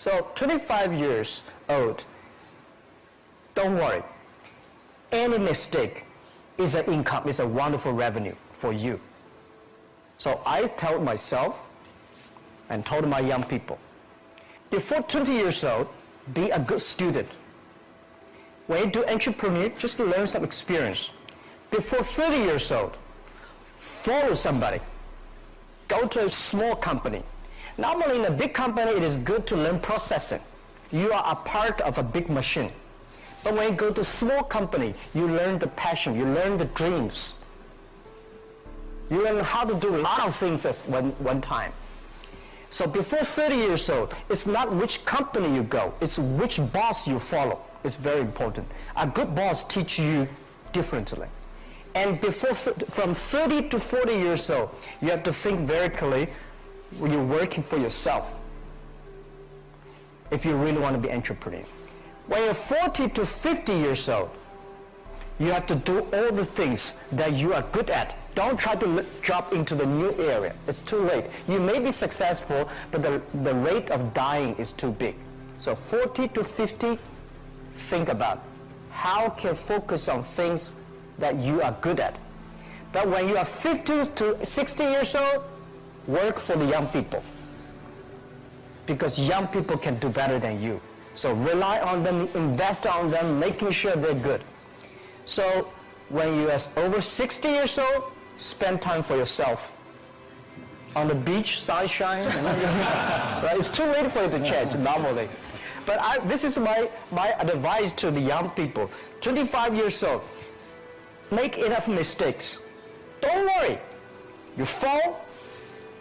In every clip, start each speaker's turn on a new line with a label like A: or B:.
A: So 25 years old, don't worry. Any mistake is an income, is a wonderful revenue for you. So I told myself and told my young people, before 20 years old, be a good student. When you do entrepreneur, just learn some experience. Before 30 years old, follow somebody. Go to a small company. Normally in a big company, it is good to learn processing. You are a part of a big machine. But when you go to a small company, you learn the passion, you learn the dreams. You learn how to do a lot of things at one time. So before 30 years old, it's not which company you go, it's which boss you follow. It's very important. A good boss teaches you differently. And from 30 to 40 years old, you have to think very clearly when you're working for yourself, if you really want to be an entrepreneur. When you're 40 to 50 years old, you have to do all the things that you are good at. Don't try to drop into the new area. It's too late. You may be successful, but the rate of dying is too big. So 40 to 50, think about how can you focus on things that you are good at. But when you are 50 to 60 years old, work for the young people. Because young people can do better than you. So rely on them, invest on them, making sure they're good. So when you are over 60 years old, spend time for yourself. On the beach, sunshine. So it's too late for you to change normally. But this is my advice to the young people. 25 years old, make enough mistakes. Don't worry. You fall,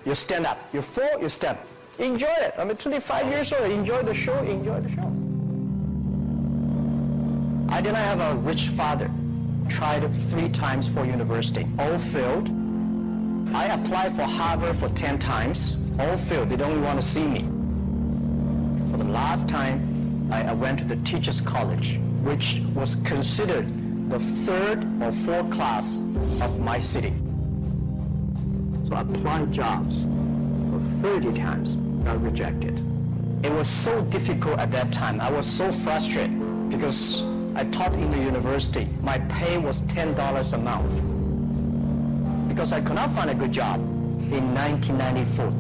A: you stand up. You fall, you stand up. Enjoy it. 25 years old, enjoy the show, enjoy the show. I did not have a rich father. Tried 3 times for university, all failed. I applied for Harvard for 10 times, all failed. They don't want to see me. For the last time, I went to the Teachers College, which was considered the 3rd or 4th class of my city. So I applied jobs for 30 times, got rejected. It was so difficult at that time. I was so frustrated because I taught in the university. My pay was $10 a month because I could not find a good job. In 1994,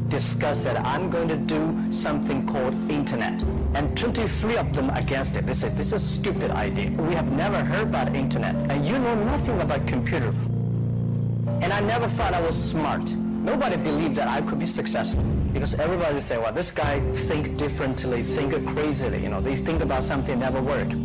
A: discussed that I'm going to do something called internet. And 23 of them against it. They said, this is a stupid idea. We have never heard about internet. And you know nothing about computer. And I never thought I was smart. Nobody believed that I could be successful. Because everybody say, well, this guy think differently, think crazily. You know, they think about something that never worked.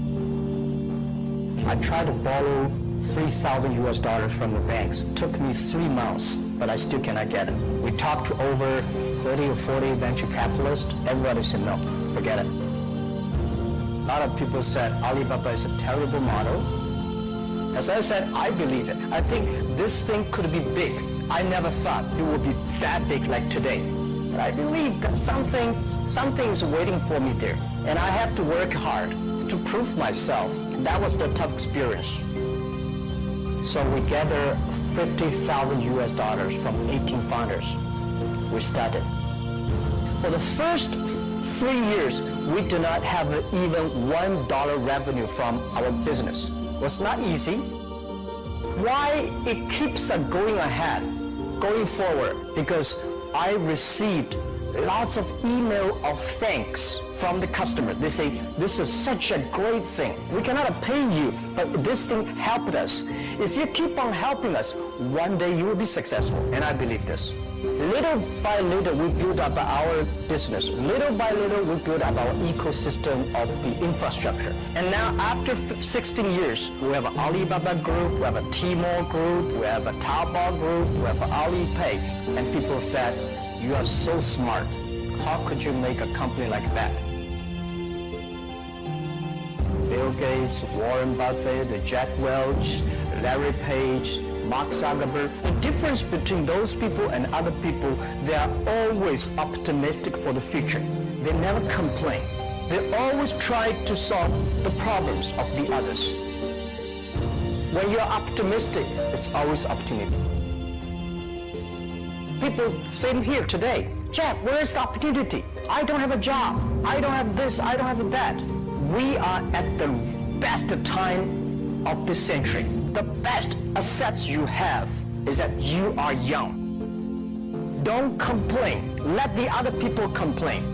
A: I tried to borrow $3,000 from the banks. It took me 3 months, but I still cannot get it. We talked to over 30 or 40 venture capitalists. Everybody said, no, forget it. A lot of people said Alibaba is a terrible model. As I said, I believe it. I think this thing could be big. I never thought it would be that big like today. But I believe that something is waiting for me there. And I have to work hard to prove myself. That was the tough experience. So we gathered $50,000 from 18 founders. We started. For the first 3 years, we did not have even $1 revenue from our business. It was not easy. Why it keeps on going ahead, going forward? Because I received lots of email of thanks from the customer. They say, this is such a great thing. We cannot pay you, but this thing helped us. If you keep on helping us, one day you will be successful. And I believe this. Little by little, we build up our business. Little by little, we build up our ecosystem of the infrastructure. And now, after 16 years, we have an Alibaba group, we have a Tmall group, we have a Taobao group, we have Alipay. And people said, you are so smart. How could you make a company like that? Bill Gates, Warren Buffett, Jack Welch, Larry Page, Mark Zuckerberg. The difference between those people and other people, they are always optimistic for the future. They never complain. They always try to solve the problems of the others. When you're optimistic, it's always opportunity. People, same here today. Jeff, where is the opportunity? I don't have a job. I don't have this. I don't have that. We are at the best time of this century. The best assets you have is that you are young. Don't complain. Let the other people complain.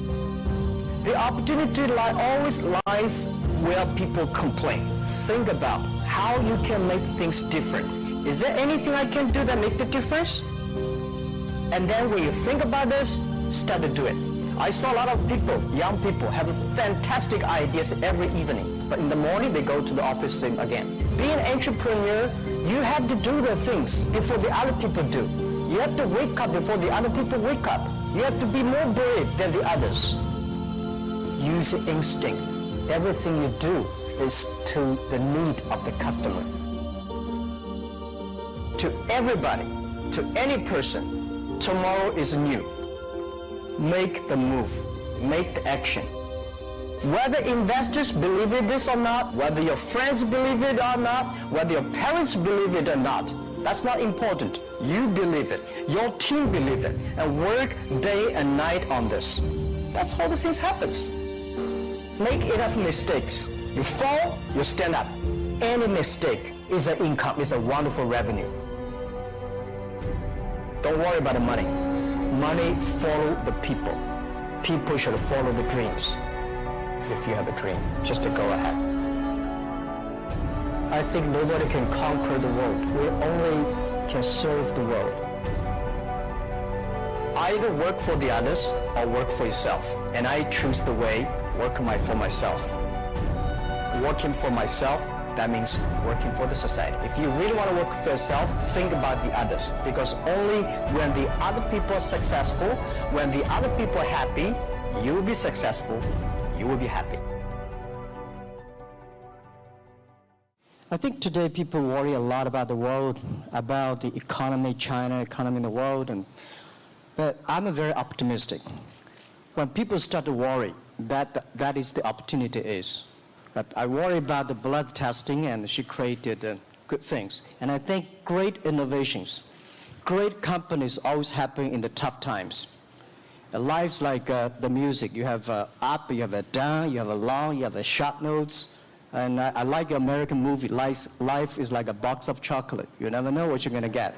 A: The opportunity always lies where people complain. Think about how you can make things different. Is there anything I can do that make the difference? And then when you think about this, start to do it. I saw a lot of people, young people, have fantastic ideas every evening. But in the morning, they go to the office again. Being an entrepreneur, you have to do the things before the other people do. You have to wake up before the other people wake up. You have to be more brave than the others. Use your instinct. Everything you do is to the need of the customer. To everybody, to any person, tomorrow is new. Make the move. Make the action. Whether investors believe in this or not, whether your friends believe it or not, whether your parents believe it or not, that's not important. You believe it. Your team believe it. And work day and night on this. That's how the things happens. Make enough mistakes. You fall, you stand up. Any mistake is an income, is a wonderful revenue. Don't worry about the money. Money follow the people. People should follow the dreams. If you have a dream, just to go ahead. I think nobody can conquer the world. We only can serve the world. Either work for the others or work for yourself. And I choose the way, work for myself. Working for myself, that means working for the society. If you really want to work for yourself, think about the others. Because only when the other people are successful, when the other people are happy, you will be successful, you will be happy. I think today people worry a lot about the world, about the economy, China, economy in the world, but I'm very optimistic. When people start to worry, that is the opportunity is. But I worry about the blood testing, and she created good things. And I think great innovations, great companies always happen in the tough times. Life's like the music. You have up, you have a down, you have a long, you have a short notes. And I like the American movie, Life is like a box of chocolate. You never know what you're going to get,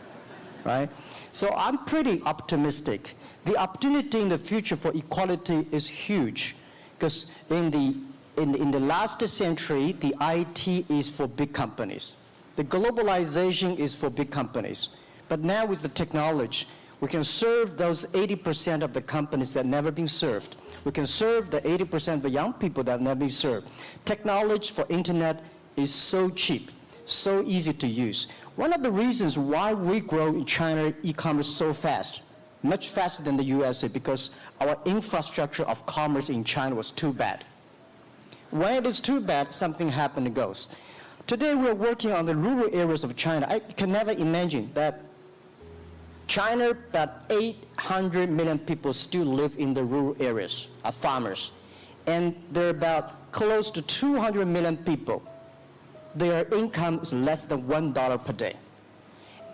A: right? So I'm pretty optimistic. The opportunity in the future for equality is huge, because in the last century, the IT is for big companies. The globalization is for big companies. But now with the technology, we can serve those 80% of the companies that never been served. We can serve the 80% of the young people that never been served. Technology for internet is so cheap, so easy to use. One of the reasons why we grow in China e-commerce so fast, much faster than the USA, because our infrastructure of commerce in China was too bad. When it is too bad, something happens and goes. Today we're working on the rural areas of China. I can never imagine that China, about 800 million people still live in the rural areas, are farmers. And there are about close to 200 million people. Their income is less than $1 per day.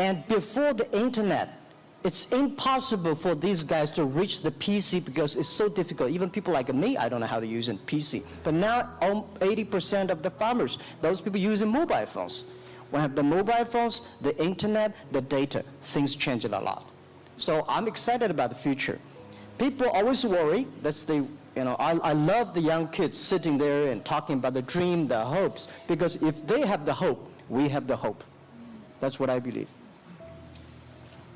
A: And before the internet, it's impossible for these guys to reach the PC because it's so difficult. Even people like me, I don't know how to use a PC. But now 80% of the farmers, those people using mobile phones. When you have the mobile phones, the internet, the data, things change a lot. So I'm excited about the future. People always worry. I love the young kids sitting there and talking about the dream, the hopes, because if they have the hope, we have the hope. That's what I believe.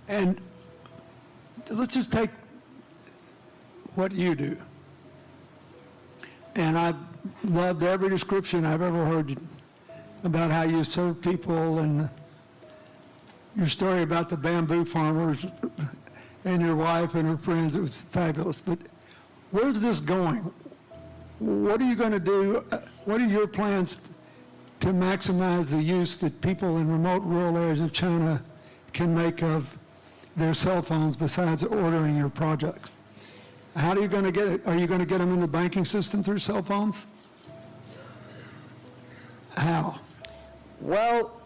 B: And let's just take what you do. And I've loved every description I've ever heard about how you serve people, and your story about the bamboo farmers and your wife and her friends. It was fabulous. But where's this going? What are you going to do? What are your plans to maximize the use that people in remote rural areas of China can make of their cell phones besides ordering your products? How are you going to get it? Are you going to get them in the banking system through cell phones? How?
A: Well,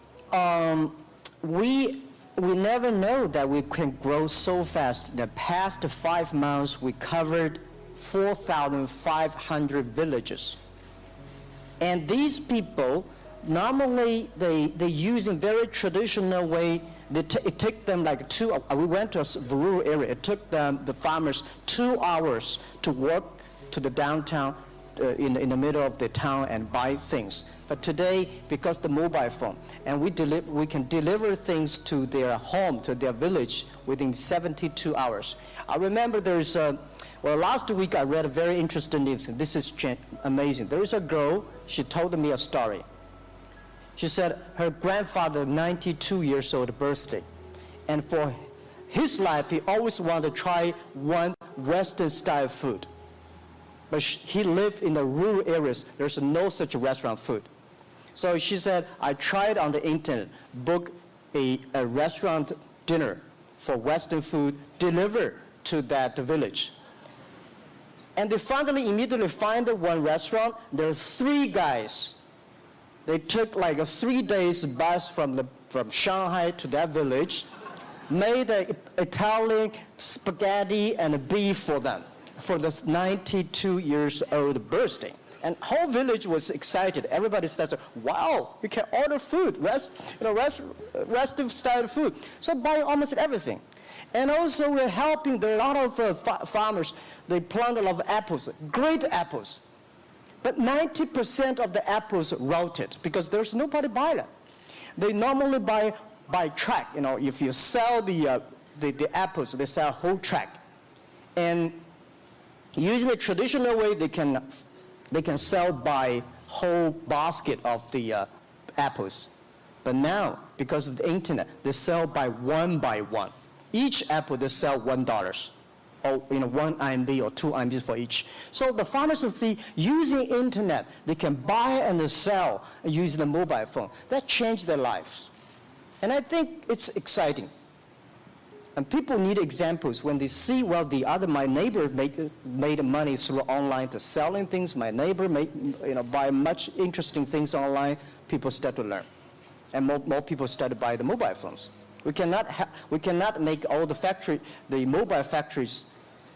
A: we never know that we can grow so fast. The past 5 months, we covered 4,500 villages. And these people, normally they use in very traditional way. It took them like we went to a rural area. It took the farmers 2 hours to walk to the downtown in the middle of the town and buy things. But today, because the mobile phone, and we can deliver things to their home, to their village within 72 hours. I remember last week I read a very interesting thing. This is amazing. There is a girl, she told me a story. She said her grandfather, 92 years old birthday, and for his life, he always wanted to try one Western style food. But he lived in the rural areas. There's no such restaurant food. So she said, I tried on the internet, book a restaurant dinner for Western food, delivered to that village. And they finally immediately find one restaurant. There are 3 guys. They took like a 3 days bus from Shanghai to that village, made an Italian spaghetti and beef for them for this 92 years old birthday. And whole village was excited. Everybody said, wow, you can order food, Western style food. So buy almost everything. And also we're helping, there are a lot of farmers, they plant a lot of apples, great apples. But 90% of the apples rotted because there's nobody buy them. They normally buy by track. If you sell the apples, they sell whole track. And using the traditional way, they can sell by whole basket of the apples. But now, because of the internet, they sell by one. Each apple they sell $1, or 1 RMB or 2 RMB for each. So the farmers will see using internet, they can buy and sell using the mobile phone. That changed their lives. And I think it's exciting. And people need examples when they see, well, my neighbor made money through online to selling things. My neighbor buy much interesting things online. People start to learn. And more people start to buy the mobile phones. We cannot make all the mobile factories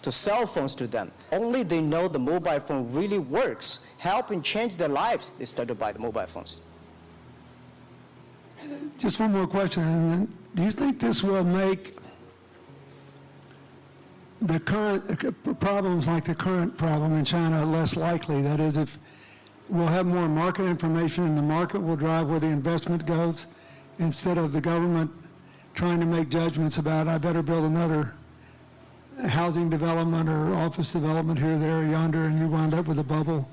A: to sell phones to them. Only they know the mobile phone really works, helping change their lives, they start to buy the mobile phones.
B: Just one more question. Do you think this will make the current problems like the current problem in China less likely? That is, if we'll have more market information and the market will drive where the investment goes instead of the government trying to make judgments about, I better build another housing development or office development here, there, yonder, and you wind up with a bubble.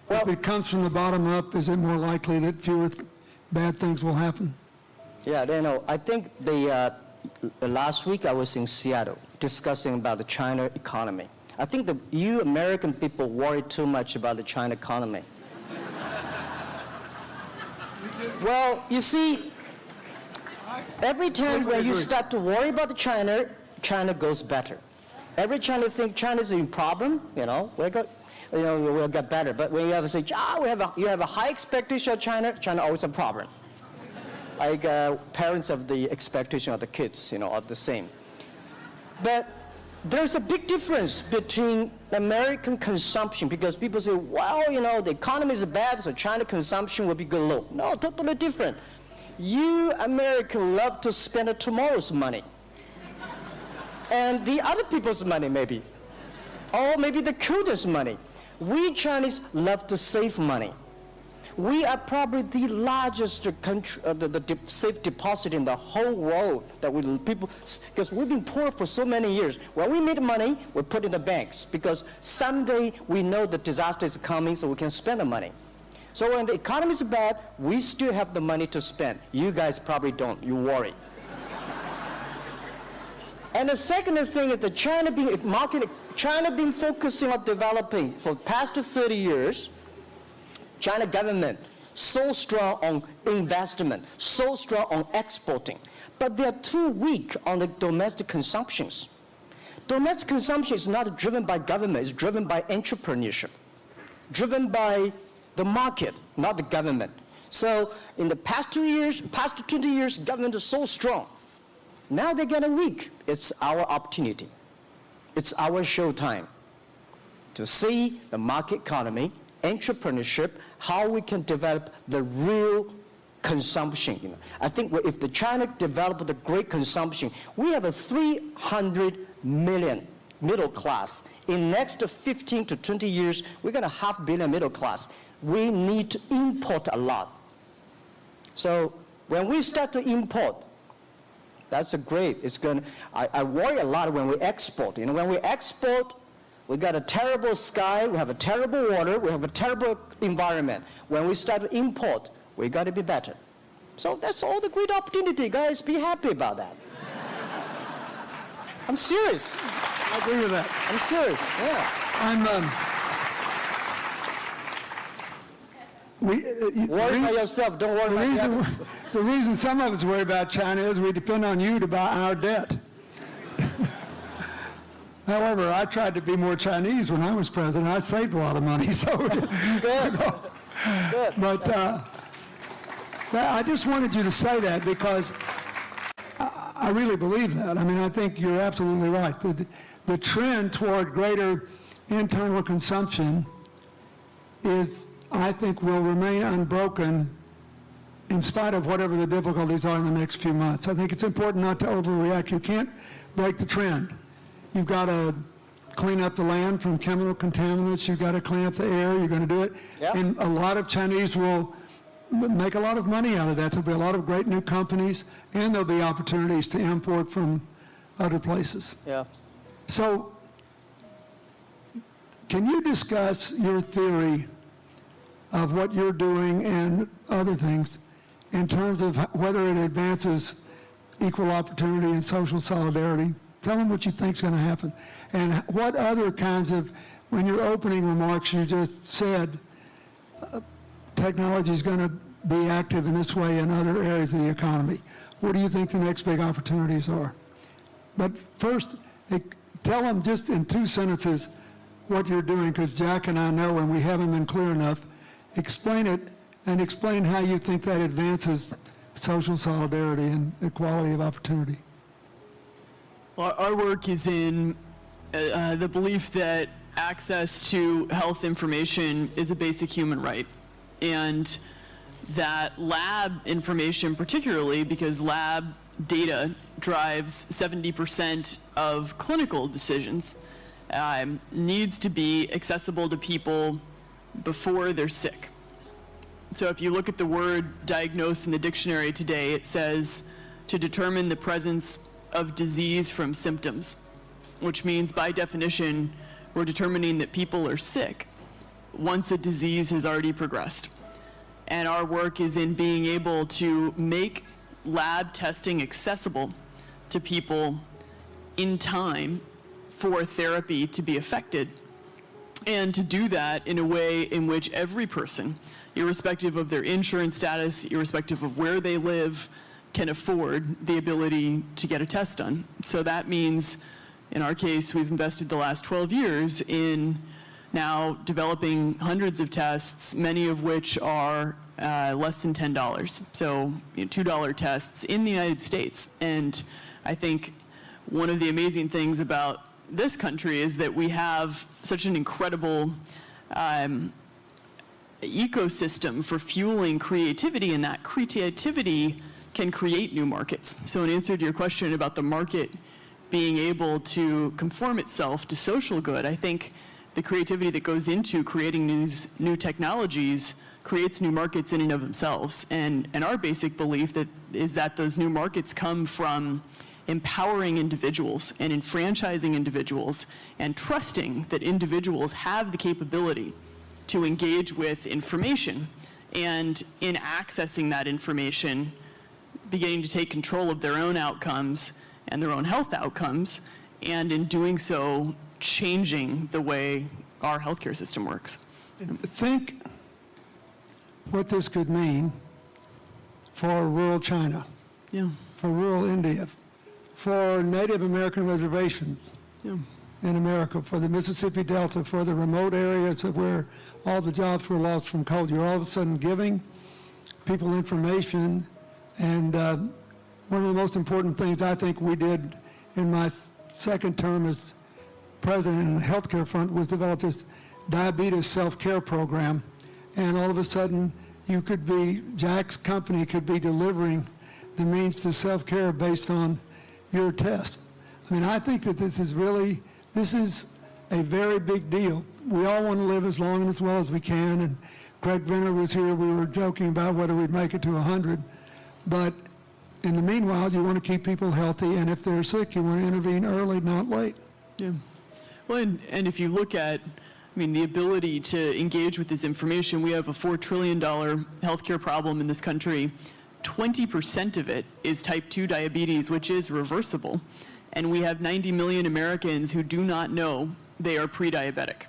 B: Well, if it comes from the bottom up, is it more likely that fewer bad things will happen?
A: Yeah, I think last week I was in Seattle discussing about the China economy. I think you American people worry too much about the China economy. Well, you see, every time when you start to worry about China goes better. Every time you think China's in problem, we'll get better. But when you have to say, you have a high expectation of China always a problem. Like parents have the expectation of the kids, are the same. But there's a big difference between American consumption, because people say, well, the economy is bad, so China consumption will be good low. No, totally different. You Americans love to spend tomorrow's money. And the other people's money, maybe. Or maybe the children's money. We Chinese love to save money. We are probably the largest country, the safe deposit in the whole world because we've been poor for so many years. When we make money, we put in the banks because someday we know the disaster is coming, so we can spend the money. So when the economy is bad, we still have the money to spend. You guys probably don't. You worry. And the second thing is China been focusing on developing for the past 30 years. China government so strong on investment, so strong on exporting, but they are too weak on the domestic consumptions. Domestic consumption is not driven by government, it's driven by entrepreneurship, driven by the market, not the government. So in the past 20 years, government is so strong. Now they're getting weak. It's our opportunity. It's our showtime to see the market economy, entrepreneurship, how we can develop the real consumption. I think if the China developed the great consumption, we have a 300 million middle class. In next 15 to 20 years, we're going to have 500 million middle class. We need to import a lot. So when we start to import, that's a great. It's going. I worry a lot when we export. When we export, we got a terrible sky, we have a terrible water, we have a terrible environment. When we start to import, we got to be better. So that's all the great opportunity, guys. Be happy about that. I'm serious.
B: I agree with that.
A: I'm serious. Yeah. Worry about yourself. Don't worry about the others.
B: The reason some of us worry about China is we depend on you to buy our debt. However, I tried to be more Chinese when I was president. I saved a lot of money. So,
A: Good. Good.
B: But I just wanted you to say that because I really believe that. I mean, I think you're absolutely right. The trend toward greater internal consumption is, I think, will remain unbroken in spite of whatever the difficulties are in the next few months. I think it's important not to overreact. You can't break the trend. You've got to clean up the land from chemical contaminants. You've got to clean up the air. You're going to do it. Yep. And a lot of Chinese will make a lot of money out of that. There'll be a lot of great new companies, and there'll be opportunities to import from other places.
A: Yeah.
B: So can you discuss your theory of what you're doing and other things in terms of whether it advances equal opportunity and social solidarity? Tell them what you think is going to happen. And what other kinds of, when your opening remarks, you just said technology is going to be active in this way in other areas of the economy. What do you think the next big opportunities are? But first, tell them just in 2 sentences what you're doing, because Jack and I know, and we haven't been clear enough. Explain it, and explain how you think that advances social solidarity and equality of opportunity.
C: Well, our work is in the belief that access to health information is a basic human right, and that lab information, particularly because lab data drives 70% of clinical decisions, needs to be accessible to people before they're sick. So if you look at the word diagnose in the dictionary today, it says to determine the presence of disease from symptoms, which means by definition, we're determining that people are sick once a disease has already progressed. And our work is in being able to make lab testing accessible to people in time for therapy to be effected, and to do that in a way in which every person, irrespective of their insurance status, irrespective of where they live, can afford the ability to get a test done. So that means, in our case, we've invested the last 12 years in now developing hundreds of tests, many of which are less than $10. So $2 tests in the United States. And I think one of the amazing things about this country is that we have such an incredible ecosystem for fueling creativity, and that creativity can create new markets. So in answer to your question about the market being able to conform itself to social good, I think the creativity that goes into creating these new technologies creates new markets in and of themselves. And our basic belief is that those new markets come from empowering individuals and enfranchising individuals and trusting that individuals have the capability to engage with information, and in accessing that information, beginning to take control of their own outcomes and their own health outcomes, and in doing so, changing the way our healthcare system works.
B: Think what this could mean for rural China, for rural India, for Native American reservations in America, for the Mississippi Delta, for the remote areas of where all the jobs were lost from coal. You're all of a sudden giving people information, and one of the most important things I think we did in my second term as president in the healthcare front was develop this diabetes self-care program, and all of a sudden you could be, Jack's company could be delivering the means to self-care based on your test. I mean, I think that this is a very big deal. We all want to live as long and as well as we can, and Craig Brenner was here, we were joking about whether we'd make it to 100, but in the meanwhile, you want to keep people healthy, and if they're sick, you want to intervene early, not late.
C: Yeah. Well, and if you look at, I mean, the ability to engage with this information, we have a $4 trillion healthcare problem in this country. 20% of it is type 2 diabetes, which is reversible. And we have 90 million Americans who do not know they are pre-diabetic.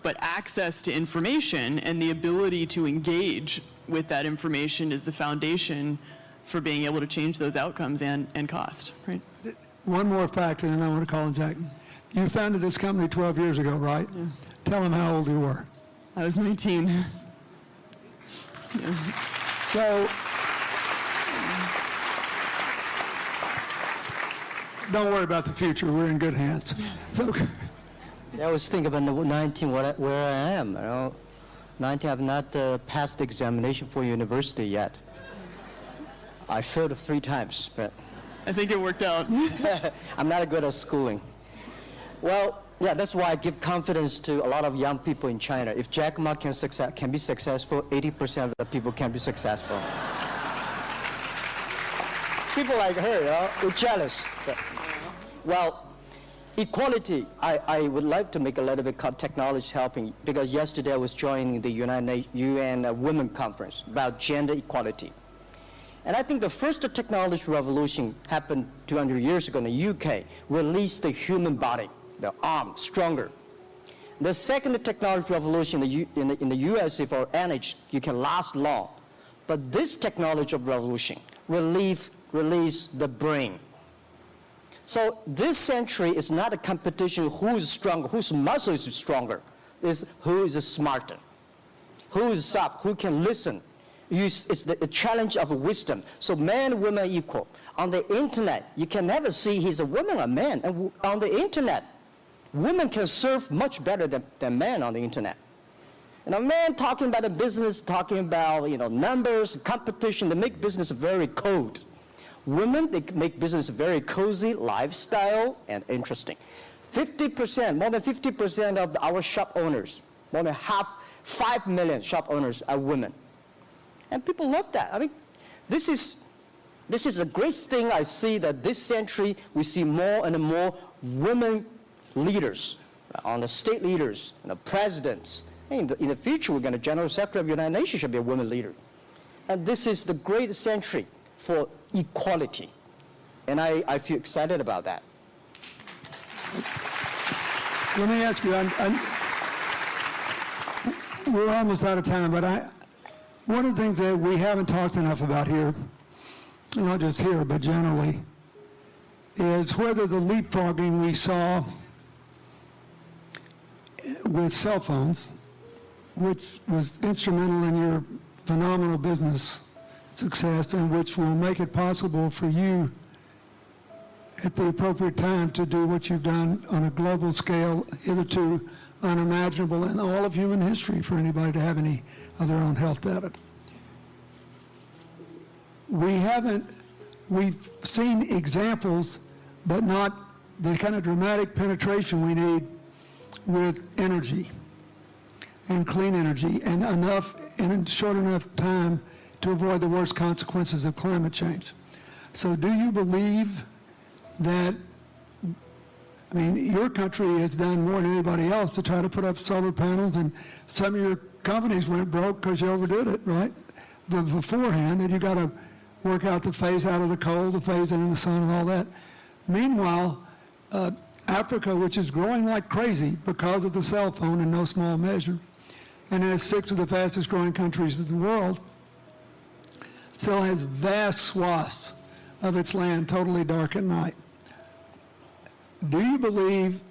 C: But access to information and the ability to engage with that information is the foundation for being able to change those outcomes and cost, right?
B: One more fact, and then I want to call on Jack. You founded this company 12 years ago, right? Yeah. Tell them how old you were.
C: I was 19. Yeah.
B: So, don't worry about the future. We're in good hands. So,
A: I was thinking about 19, where I am. You know, 19, I've not passed the examination for university yet. I failed 3 times, but
C: I think it worked out.
A: I'm not good at schooling. Well, yeah, that's why I give confidence to a lot of young people in China. If Jack Ma can be successful, 80% of the people can be successful. People like her, you know, we're jealous. But, well, equality, I would like to make a little bit of technology helping, because yesterday I was joining the UN Women Conference about gender equality. And I think the first technology revolution happened 200 years ago in the UK, released the human body, the arm, stronger. The second technology revolution in the US, for energy, you can last long. But this technology of revolution release the brain. So this century is not a competition who is stronger, whose muscle is stronger. It's who is smarter, who is soft, who can listen. It's the challenge of wisdom. So men and women are equal. On the internet, you can never see he's a woman or man. And on the internet, women can serve much better than men on the internet. And a man talking about a business, talking about numbers, competition, they make business very cold. Women, they make business very cozy, lifestyle, and interesting. 50%, more than 50% of our shop owners, more than 5 million shop owners are women. And people love that. I mean, this is a great thing. I see that this century we see more and more women leaders, on the state leaders, and the presidents. In the future, we're going to General Secretary of the United Nations should be a woman leader. And this is the great century for equality. And I feel excited about that.
B: Let me ask you, we're almost out of time, but one of the things that we haven't talked enough about here, not just here, but generally, is whether the leapfrogging we saw with cell phones, which was instrumental in your phenomenal business success and which will make it possible for you at the appropriate time to do what you've done on a global scale, hitherto unimaginable in all of human history for anybody to have any of their own health data. We've seen examples, but not the kind of dramatic penetration we need with energy and clean energy, and enough in short enough time to avoid the worst consequences of climate change. So do you believe that, I mean, your country has done more than anybody else to try to put up solar panels, and some of your companies went broke because you overdid it, right? But beforehand, and you got to work out the phase out of the coal, the phase in the sun and all that. Meanwhile, Africa, which is growing like crazy because of the cell phone in no small measure, and has 6 of the fastest growing countries in the world, still has vast swaths of its land totally dark at night. Do you believe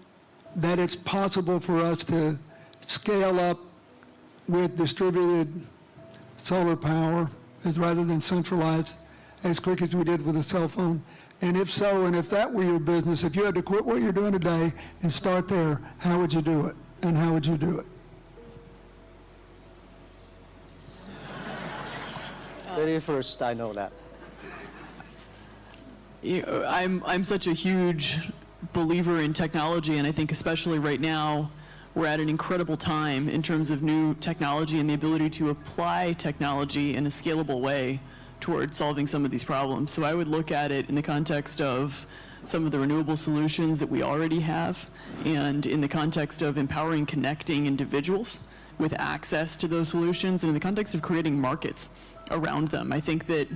B: that it's possible for us to scale up with distributed solar power rather than centralized as quick as we did with the cell phone? And if so, and if that were your business, if you had to quit what you're doing today and start there, how would you do it? And how would you do it?
A: 31st, I know that.
C: I'm such a huge believer in technology, and I think especially right now, we're at an incredible time in terms of new technology and the ability to apply technology in a scalable way towards solving some of these problems. So I would look at it in the context of some of the renewable solutions that we already have, and in the context of empowering, connecting individuals with access to those solutions, and in the context of creating markets around them. I think that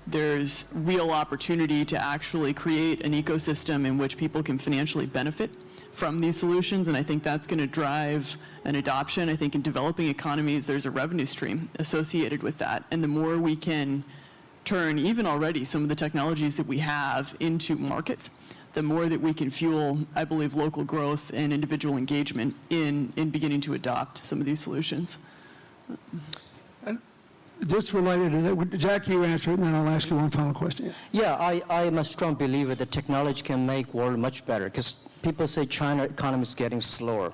C: there's real opportunity to actually create an ecosystem in which people can financially benefit from these solutions, and I think that's going to drive an adoption. I think in developing economies, there's a revenue stream associated with that, and the more we can turn even already some of the technologies that we have into markets, the more that we can fuel, I believe, local growth and individual engagement in beginning to adopt some of these solutions.
B: Just related to that, Jack, you answer it, and then I'll ask you one final question.
A: Yeah, I am a strong believer that technology can make world much better, because people say China economy is getting slower.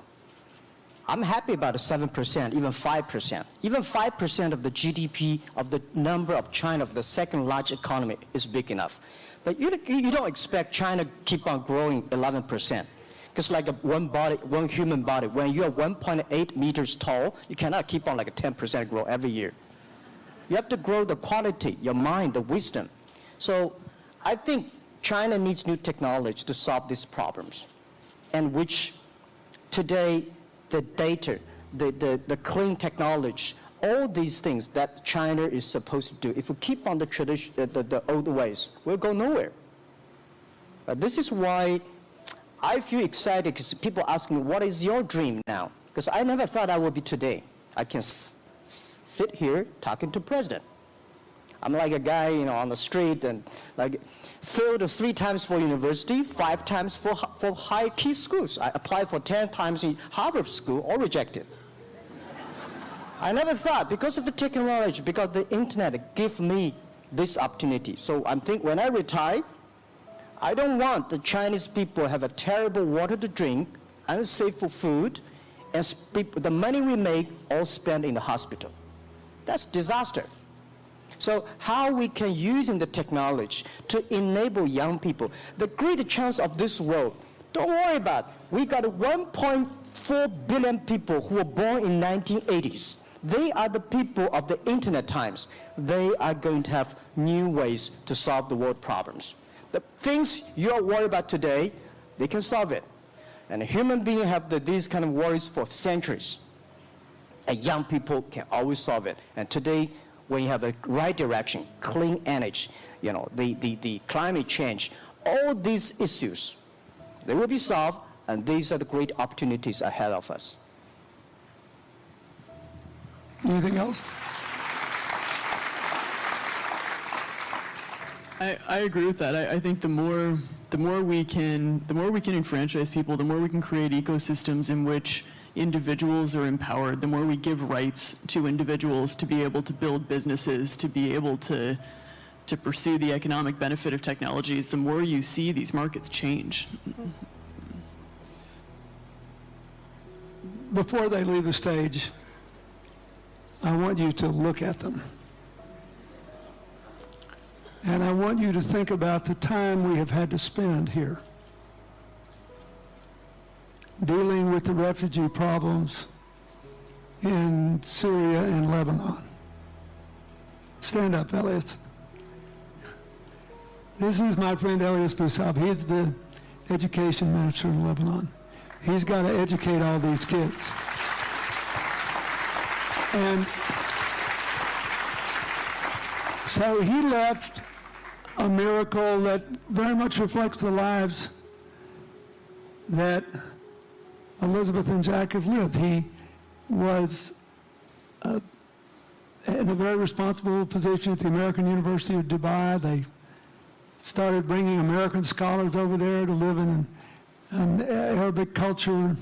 A: I'm happy about the 7%, even 5%. Even 5% of the GDP of the number of China, of the second largest economy, is big enough. But you don't expect China to keep on growing 11%. Because like one human body, when you're 1.8 meters tall, you cannot keep on like a 10% growth every year. You have to grow the quality, your mind, the wisdom. So I think China needs new technology to solve these problems, and which today the data, the clean technology, all these things that China is supposed to do, if we keep on the tradition, the old ways, we'll go nowhere. This is why I feel excited, because people ask me, what is your dream now? Because I never thought I would be today. I can sit here talking to president. I'm like a guy, on the street, and like failed 3 times for university, 5 times for high key schools. I applied for 10 times in Harvard School, all rejected. I never thought, because of the technology, because the internet gave me this opportunity. So I'm thinking, when I retire, I don't want the Chinese people have a terrible water to drink, unsafe for food, and the money we make all spent in the hospital. That's disaster. So how we can use the technology to enable young people, the great chance of this world, don't worry about it. We got 1.4 billion people who were born in 1980s. They are the people of the internet times. They are going to have new ways to solve the world problems. The things you are worried about today, they can solve it. And human beings have these kind of worries for centuries. And young people can always solve it. And today, when you have the right direction, clean energy, the climate change, all these issues, they will be solved, and these are the great opportunities ahead of us.
B: Anything else?
C: I agree with that. I think the more we can enfranchise people, the more we can create ecosystems in which individuals are empowered, the more we give rights to individuals to be able to build businesses, to be able to pursue the economic benefit of technologies, the more you see these markets change.
B: Before they leave the stage, I want you to look at them. And I want you to think about the time we have had to spend here dealing with the refugee problems in Syria and Lebanon. Stand up, Elias. This is my friend Elias Boussab. He's the education minister in Lebanon. He's got to educate all these kids. And so he left a miracle that very much reflects the lives that Elizabeth and Jack have lived. He was in a very responsible position at the American University of Dubai. They started bringing American scholars over there to live in an Arabic culture.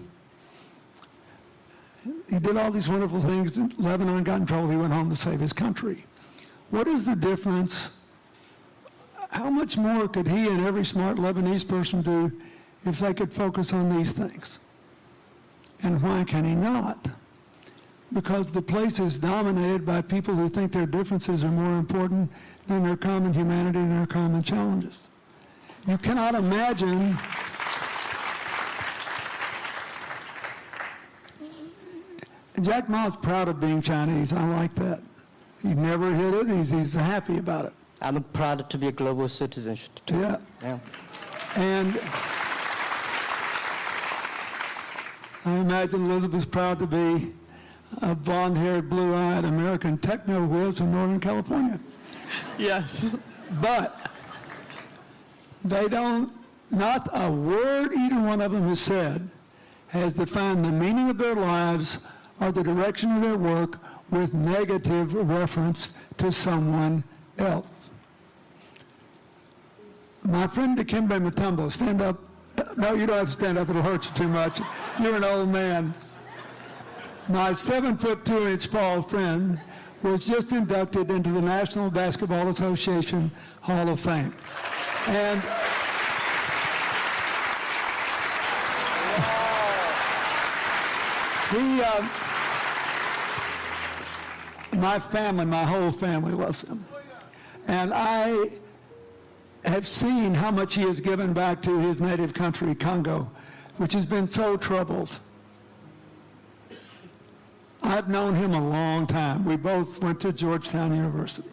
B: He did all these wonderful things. Lebanon got in trouble. He went home to save his country. What is the difference? How much more could he and every smart Lebanese person do if they could focus on these things? And why can he not? because the place is dominated by people who think their differences are more important than their common humanity and their common challenges. You cannot imagine Jack Ma's proud of being Chinese. I like that. He never hid it. He's happy about it.
A: I'm proud to be a global citizen too.
B: Yeah.
A: Yeah.
B: And I imagine Elizabeth's proud to be a blonde-haired, blue-eyed American techno whiz from Northern California.
C: Yes.
B: But they don't, not a word either one of them has said has defined the meaning of their lives or the direction of their work with negative reference to someone else. My friend Dikembe Mutombo, stand up. No, you don't have to stand up, it'll hurt you too much. You're an old man. My 7'2" tall friend was just inducted into the National Basketball Association Hall of Fame. And my family, my whole family loves him. And I have seen how much he has given back to his native country, Congo, which has been so troubled. I've known him a long time. We both went to Georgetown University.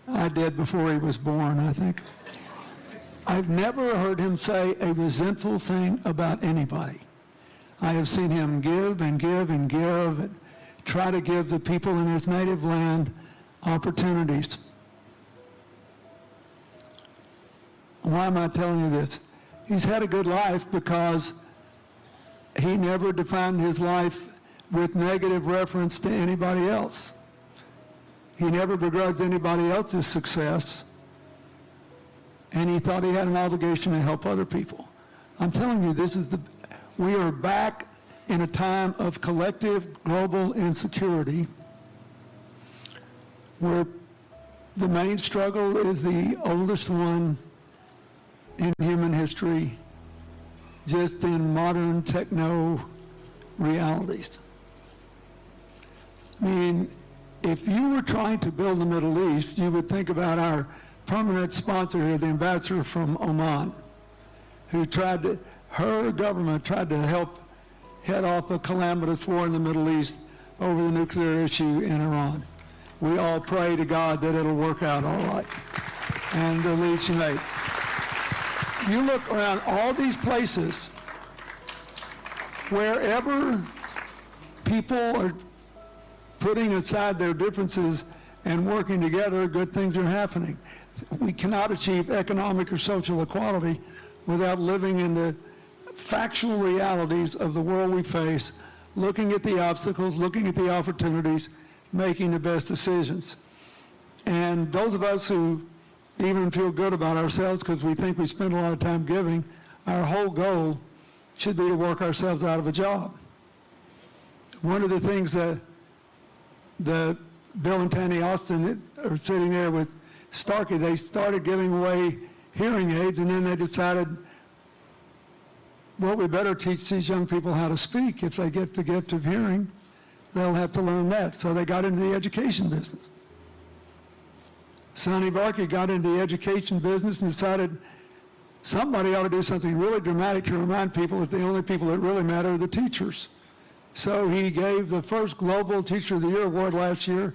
B: I did before he was born, I think. I've never heard him say a resentful thing about anybody. I have seen him give and give and give and try to give the people in his native land opportunities. Why am I telling you this? He's had a good life because he never defined his life with negative reference to anybody else. He never begrudged anybody else's success, and he thought he had an obligation to help other people. I'm telling you, we are back in a time of collective global insecurity where the main struggle is the oldest one in human history, just in modern techno realities. I mean, if you were trying to build the Middle East, you would think about our permanent sponsor here, the ambassador from Oman, who her government tried to help head off a calamitous war in the Middle East over the nuclear issue in Iran. We all pray to God that it'll work out all right. And the lead she made. You look around all these places, wherever people are putting aside their differences and working together, good things are happening. We cannot achieve economic or social equality without living in the factual realities of the world we face, looking at the obstacles, looking at the opportunities, making the best decisions. And those of us who even feel good about ourselves because we think we spend a lot of time giving, our whole goal should be to work ourselves out of a job. One of the things that Bill and Tanny Austin are sitting there with Starkey, they started giving away hearing aids, and then they decided, well, we better teach these young people how to speak. If they get the gift of hearing, they'll have to learn that. So they got into the education business. Sonny Varkey got into the education business and decided somebody ought to do something really dramatic to remind people that the only people that really matter are the teachers. So he gave the first Global Teacher of the Year award last year,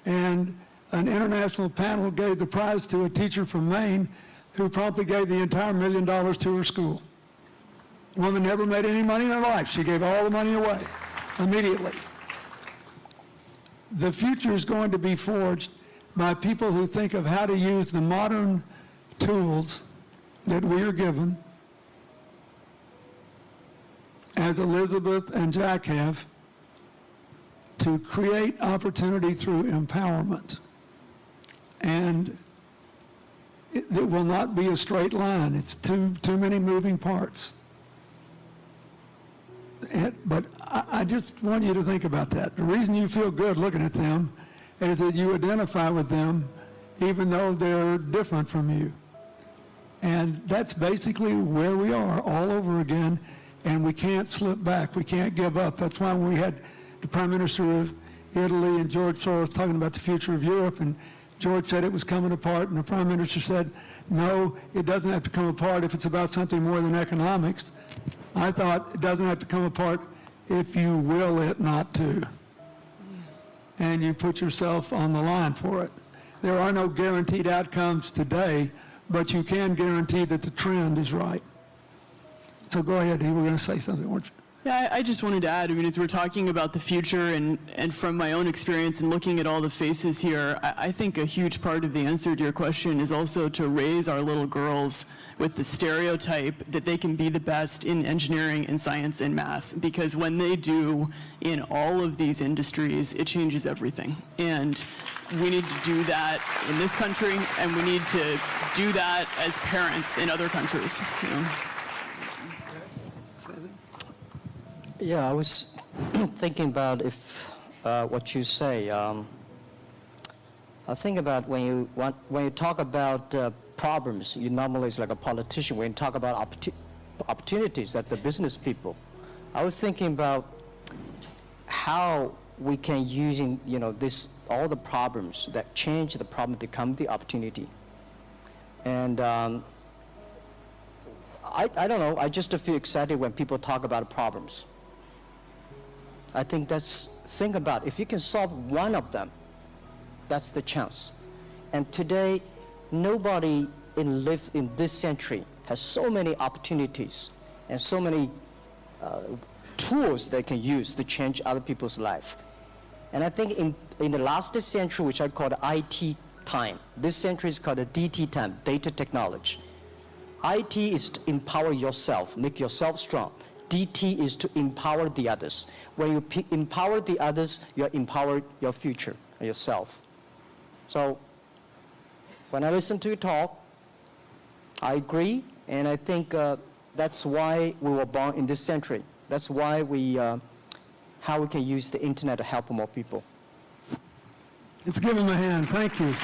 B: and an international panel gave the prize to a teacher from Maine who promptly gave the entire $1 million to her school. The woman never made any money in her life. She gave all the money away immediately. The future is going to be forged by people who think of how to use the modern tools that we are given, as Elizabeth and Jack have, to create opportunity through empowerment. And it will not be a straight line. It's too many moving parts. But I just want you to think about that. The reason you feel good looking at them is that you identify with them even though they're different from you. And that's basically where we are all over again, and we can't slip back. We can't give up. That's why when we had the Prime Minister of Italy and George Soros talking about the future of Europe, and George said it was coming apart, and the Prime Minister said, no, it doesn't have to come apart if it's about something more than economics. I thought it doesn't have to come apart if you will it not to, and you put yourself on the line for it. There are no guaranteed outcomes today, but you can guarantee that the trend is right. So go ahead, you were going to say something, weren't you?
C: Yeah, I just wanted to add, I mean, as we're talking about the future and from my own experience and looking at all the faces here, I think a huge part of the answer to your question is also to raise our little girls with the stereotype that they can be the best in engineering and science and math, because when they do in all of these industries, it changes everything. And we need to do that in this country, and we need to do that as parents in other countries. You know?
A: Yeah, I was thinking about if what you say. I think about when you talk about problems, you normally it's like a politician. When you talk about opportunities that the business people, I was thinking about how we can using all the problems that change the problem become the opportunity. And I don't know. I just feel excited when people talk about problems. I think think about if you can solve one of them, that's the chance. And today, nobody live in this century has so many opportunities and so many tools they can use to change other people's life. And I think in the last century, which I call the IT time, this century is called the DT time, data technology. IT is to empower yourself, make yourself strong. DT is to empower the others. When you empower the others, you empower your future, yourself. So when I listen to you talk, I agree, and I think that's why we were born in this century. That's why how we can use the internet to help more people.
B: Let's give him a hand. Thank you.